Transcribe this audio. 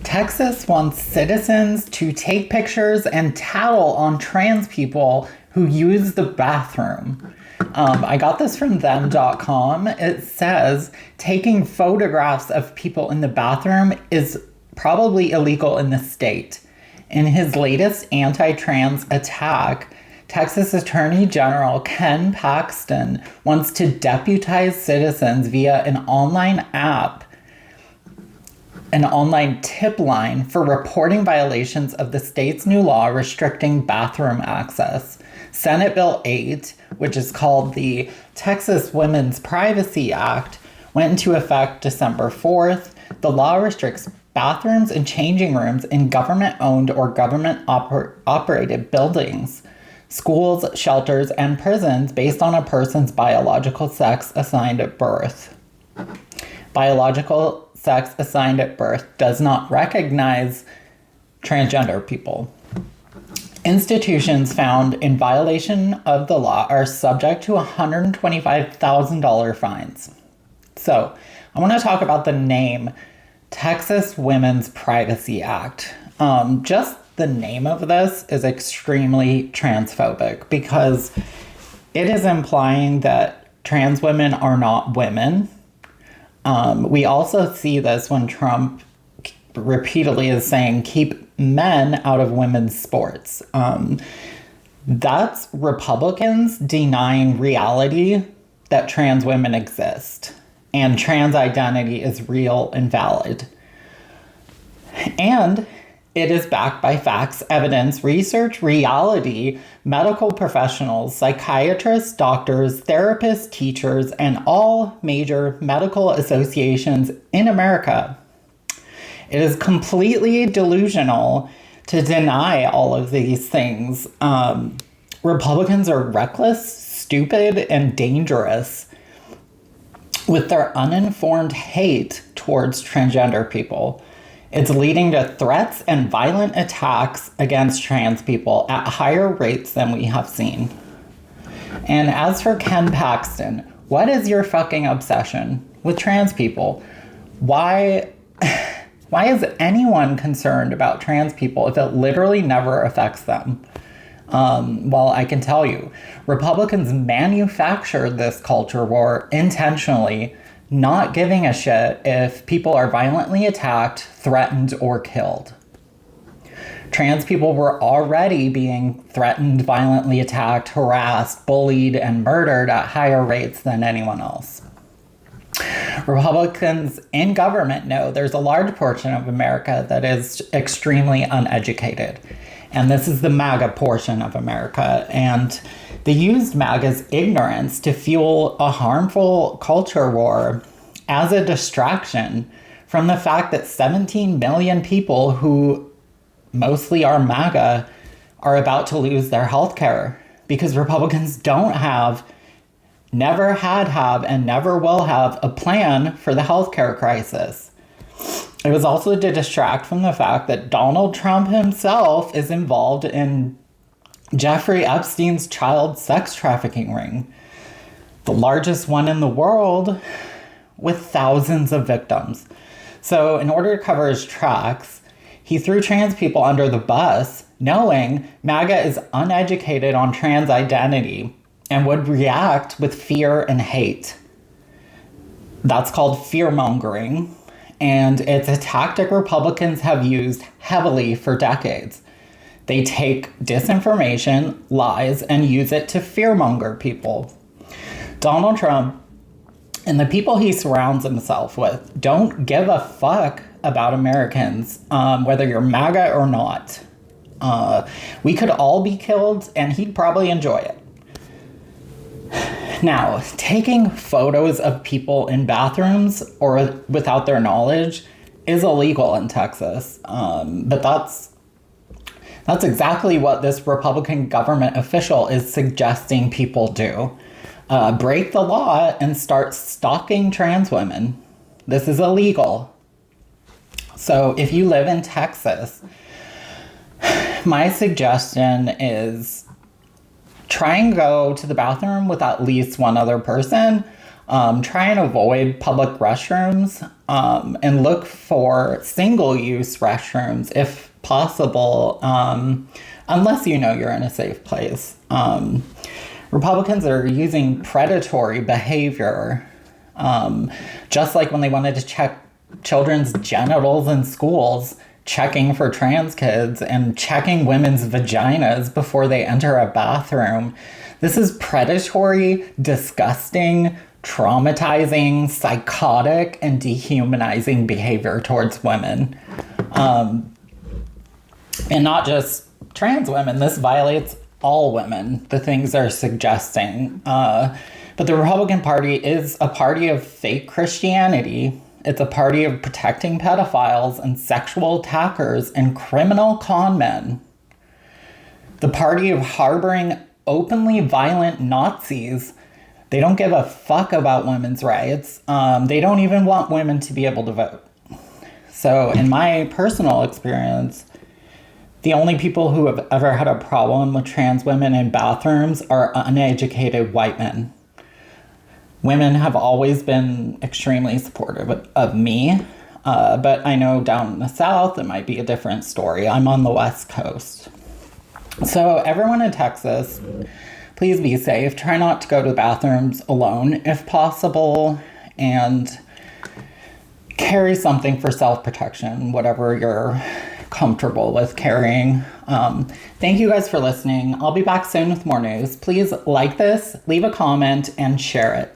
Texas wants citizens to take pictures and tattle on trans people who use the bathroom. I got this from them.com. It says taking photographs of people in the bathroom is probably illegal in the state. In his latest anti-trans attack, Texas Attorney General Ken Paxton wants to deputize citizens via an online app, an online tip line for reporting violations of the state's new law restricting bathroom access. Senate Bill 8, which is called the Texas Women's Privacy Act, went into effect December 4th. The law restricts bathrooms and changing rooms in government-owned or government-operated buildings, schools, shelters, and prisons based on a person's biological sex assigned at birth. Biological sex assigned at birth does not recognize transgender people. Institutions found in violation of the law are subject to $125,000 fines. So, I want to talk about the name Texas Women's Privacy Act. Just the name of this is extremely transphobic because it is implying that trans women are not women. We also see this when Trump repeatedly is saying, keep men out of women's sports. That's Republicans denying reality that trans women exist and trans identity is real and valid. And it is backed by facts, evidence, research, reality, medical professionals, psychiatrists, doctors, therapists, teachers, and all major medical associations in America. It is completely delusional to deny all of these things. Republicans are reckless, stupid, and dangerous with their uninformed hate towards transgender people. It's leading to threats and violent attacks against trans people at higher rates than we have seen. And as for Ken Paxton, what is your fucking obsession with trans people? Why is anyone concerned about trans people if it literally never affects them? Well, I can tell you, Republicans manufactured this culture war intentionally, not giving a shit if people are violently attacked, threatened, or killed. Trans people were already being threatened, violently attacked, harassed, bullied, and murdered at higher rates than anyone else. Republicans in government know there's a large portion of America that is extremely uneducated. And this is the MAGA portion of America. And they used MAGA's ignorance to fuel a harmful culture war as a distraction from the fact that 17 million people who mostly are MAGA are about to lose their health care because Republicans don't have, never have, and never will have a plan for the healthcare crisis. It was also to distract from the fact that Donald Trump himself is involved in Jeffrey Epstein's child sex trafficking ring, the largest one in the world with thousands of victims. So in order to cover his tracks, he threw trans people under the bus, knowing MAGA is uneducated on trans identity and would react with fear and hate. That's called fear-mongering, and it's a tactic Republicans have used heavily for decades. They take disinformation, lies, and use it to fear-monger people. Donald Trump and the people he surrounds himself with don't give a fuck about Americans, whether you're MAGA or not. We could all be killed, and he'd probably enjoy it. Now, taking photos of people in bathrooms or without their knowledge is illegal in Texas. But that's exactly what this Republican government official is suggesting people do. Break the law and start stalking trans women. This is illegal. So if you live in Texas, my suggestion is try and go to the bathroom with at least one other person. Try and avoid public restrooms, and look for single-use restrooms if possible, unless you know you're in a safe place. Republicans are using predatory behavior, just like when they wanted to check children's genitals in schools, checking for trans kids and checking women's vaginas before they enter a bathroom. This is predatory, disgusting, traumatizing, psychotic, and dehumanizing behavior towards women. And not just trans women. This violates all women, the things they're suggesting. But the Republican Party is a party of fake Christianity. It's a party of protecting pedophiles and sexual attackers and criminal con men. The party of harboring openly violent Nazis. They don't give a fuck about women's rights. They don't even want women to be able to vote. So in my personal experience, the only people who have ever had a problem with trans women in bathrooms are uneducated white men. Women have always been extremely supportive of me, but I know down in the South it might be a different story. I'm on the West Coast. So everyone in Texas, please be safe. Try not to go to the bathrooms alone if possible, and carry something for self-protection, whatever you're comfortable with carrying. Thank you guys for listening. I'll be back soon with more news. Please like this, leave a comment, and share it.